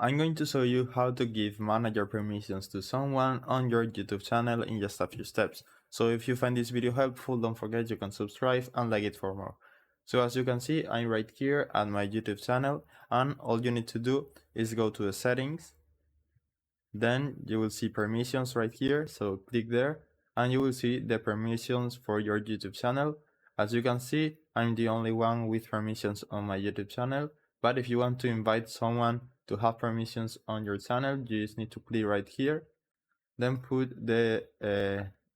I'm going to show you how to give manager permissions to someone on your YouTube channel in just a few steps. So if you find this video helpful, don't forget you can subscribe and like it for more. So as you can see, I'm right here at my YouTube channel, and all you need to do is go to the settings. Then you will see permissions right here, so click there and you will see the permissions for your YouTube channel. As you can see, I'm the only one with permissions on my YouTube channel, but if you want to invite someone to have permissions on your channel, you just need to click right here, then put the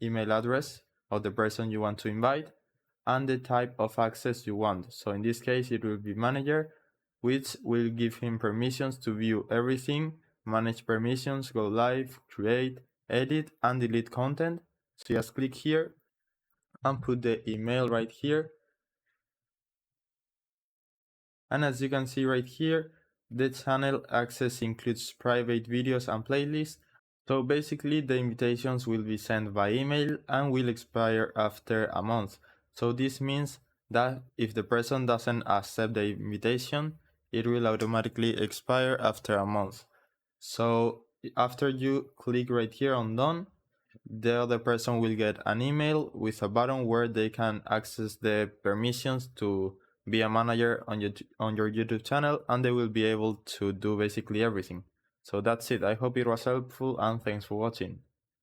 email address of the person you want to invite and the type of access you want. So in this case, it will be manager, which will give him permissions to view everything, manage permissions, go live, create, edit, and delete content. So just click here and put the email right here. And as you can see right here, the channel access includes private videos and playlists. So basically the invitations will be sent by email and will expire after a month. So this means that if the person doesn't accept the invitation, it will automatically expire after a month. So after you click right here on done, the other person will get an email with a button where they can access the permissions to be a manager on your YouTube channel, and they will be able to do basically everything. So that's it. I hope it was helpful and thanks for watching.